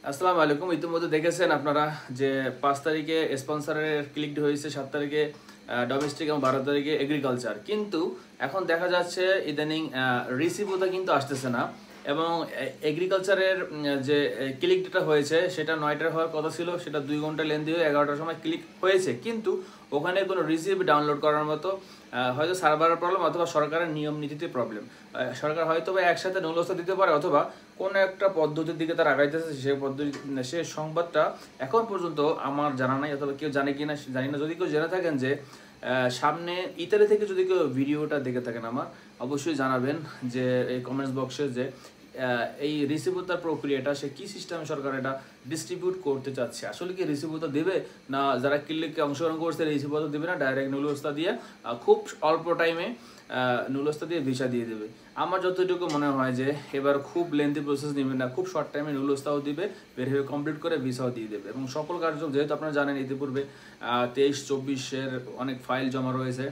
আসসালামু আলাইকুম। ইতিমধ্যে দেখেছেন আপনারা যে 5 তারিখে স্পন্সরের ক্লিক হয়েছে, 7 তারিখে ডোমেস্টিক এবং 12 তারিখে এগ্রিকালচার। কিন্তু এখন দেখা যাচ্ছে ইদানিং রিসিভটা কিন্তু আসতেছে না এবং এগ্রিকালচারের যে ক্লিক ডেটা হয়েছে সেটা 9টার হওয়ার কথা ছিল, সেটা 2 ঘন্টা লেন্দি হয়ে 11টার সময় ক্লিক হয়েছে। কিন্তু ওখানে কোনো রিসিভ ডাউনলোড করার মতো হয়তো সার্ভারের প্রবলেম অথবা সরকারের নিয়ম নীতিতে প্রবলেম। সরকার হয়তো বা একসাথে নুলস্থা দিতে পারে অথবা কোনো একটা পদ্ধতির দিকে তারা আগাইতেছে, সেই পদ্ধতি সে সংবাদটা এখন পর্যন্ত আমার জানা নাই অথবা কেউ জানে কিনা জানি না। যদি কেউ জেনে থাকেন যে সামনে ইতালি থেকে যদি কেউ ভিডিওটা দেখে থাকেন আমার অবশ্যই জানাবেন যে এই কমেন্টস বক্সে যে এই রিসিভতার প্রক্রিয়াটা সে কি সিস্টেমে সরকার এটা ডিস্ট্রিবিউট করতে চাচ্ছে। আসলে কি রিসিভতা দেবে না যারা ক্লিকে অংশগ্রহণ করছে রিসিভতা দেবে না ডাইরেক্ট নুলস্থা দিয়ে খুব অল্প টাইমে নুলস্থা দিয়ে ভিসা দিয়ে দেবে। আমার যতটুকু মনে হয় যে এবার খুব লেন্থি প্রসেস নেবে না, খুব শর্ট টাইমে নুলস্থাও দিবে, ভেরিফাই কমপ্লিট করে ভিসাও দিয়ে দেবে। এবং সকল কার্য যেহেতু আপনারা জানেন ইতিপূর্বে 23-24-এর অনেক ফাইল জমা রয়েছে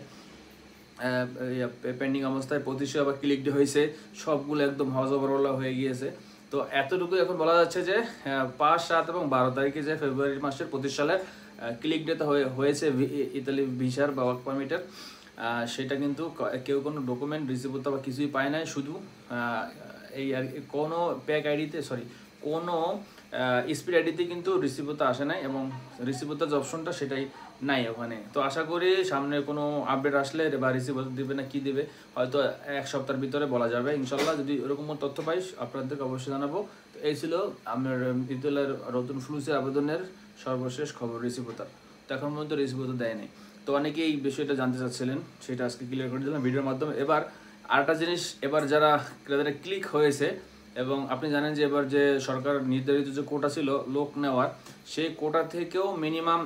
পেন্ডিং অবস্থায়, 25 আবার ক্লিক ডে হয়েছে, সবগুলো একদম হজবরলা হয়ে গিয়েছে। তো এতটুকু এখন বলা যাচ্ছে যে 5, 7 এবং 12 তারিখে যে ফেব্রুয়ারি মাসের 25 সালের ক্লিক ডেতে হয়েছে ইতালি ভিসার বা ওয়ার্ক পারমিটের, সেটা কিন্তু কেউ কোনো ডকুমেন্ট রিসিভ বা কিছুই পায় নাই। শুধু এই আর কোনো প্যাক আইডিতে কোনো স্পিড আইডিতে কিন্তু রিসিভতা আসে নাই এবং রিসিভতার যে অপশনটা সেটাই নাই ওখানে। তো আশা করি সামনে কোনো আপডেট আসলে বা রিসিভতা দেবে না কি দেবে হয়তো 1 সপ্তাহের ভিতরে বলা যাবে ইনশাল্লাহ। যদি এরকম কোনো তথ্য পাই আপনাদেরকে অবশ্যই জানাবো। তো এই ছিল আমার ইতালির নতুন ফ্লুসের আবেদনের সর্বশেষ খবর রিসিভতা। তো এখন পর্যন্ত রিসিভতা দেয় নাই। তো অনেকেই এই বিষয়টা জানতে চাচ্ছিলেন, সেটা আজকে ক্লিয়ার করে দিলাম ভিডিওর মাধ্যমে। এবার আরেকটা জিনিস, এবার যারা ক্লিক হয়েছে এবং আপনি জানেন যে এবার যে সরকার নির্ধারিত যে কোটা ছিল লোক নেওয়ার, সেই কোটা থেকেও মিনিমাম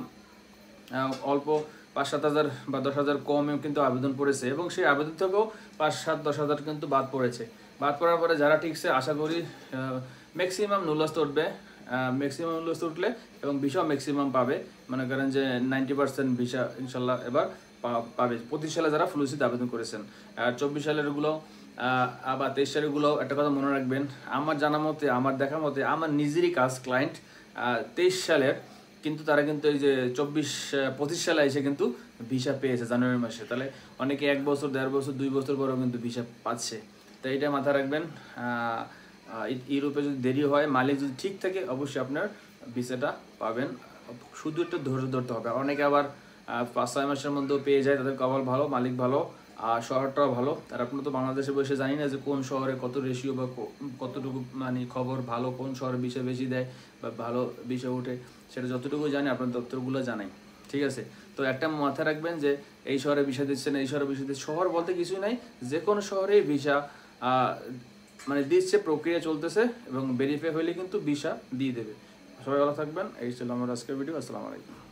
অল্প 5-7 হাজার বা 10 হাজার কমে কিন্তু আবেদন পড়েছে এবং সেই আবেদন থেকেও 5-7-10 হাজার কিন্তু বাদ পড়েছে। বাদ পড়ার পরে যারা ঠিকছে আশা করি ম্যাক্সিমাম নুলস্থ উঠবে, ম্যাক্সিমাম নুলস্থ উঠলে এবং ভিসাও ম্যাক্সিমাম পাবে। মনে করেন যে 90% ভিসা ইনশাল্লাহ এবার পাবে। 25 সালে যারা ফ্লুসিতে আবেদন করেছেন, আর 24 সালেরগুলো আবার 23 সালেরগুলো একটা কথা মনে রাখবেন, আমার জানা মতে, আমার দেখা মতে, আমার নিজেরই কাজ ক্লায়েন্ট 23 সালের, কিন্তু তারা কিন্তু এই যে 24-25 সালে এসে কিন্তু ভিসা পেয়েছে জানুয়ারি মাসে। তাহলে অনেকে 1 বছর, 1.5 বছর, 2 বছর পরেও কিন্তু ভিসা পাচ্ছে। তো এইটা মাথায় রাখবেন। ইউরোপে যদি দেরি হয়, মালিক যদি ঠিক থাকে, অবশ্যই আপনার ভিসাটা পাবেন। শুধু একটু ধৈর্য ধরতে হবে। অনেকে আবার 5-6 মাসের মধ্যেও পেয়ে যায়, তাদের কপাল ভালো, মালিক ভালো, আর শহরটাও ভালো। আর আপনার তো বাংলাদেশে বসে জানি না যে কোন শহরে কত রেশিও বা কতটুকু মানে খবর ভালো, কোন শহরে বিষয় বেশি দেয় বা ভালো বিষয় ওঠে, সেটা যতটুকু জানি আপনার তথ্যগুলো জানাই। ঠিক আছে? তো একটা মাথায় রাখবেন যে এই শহরে ভিসা দিচ্ছে না, এই শহরে ভিসা দিচ্ছে, শহর বলতে কিছুই নাই, যে কোনো শহরেই ভিসা মানে দিচ্ছে, প্রক্রিয়া চলতেছে এবং ভেরিফাই হলে কিন্তু ভিসা দিয়ে দেবে। সবাই ভালো থাকবেন। এই ছিল আমার আজকের ভিডিও। আসসালামু আলাইকুম।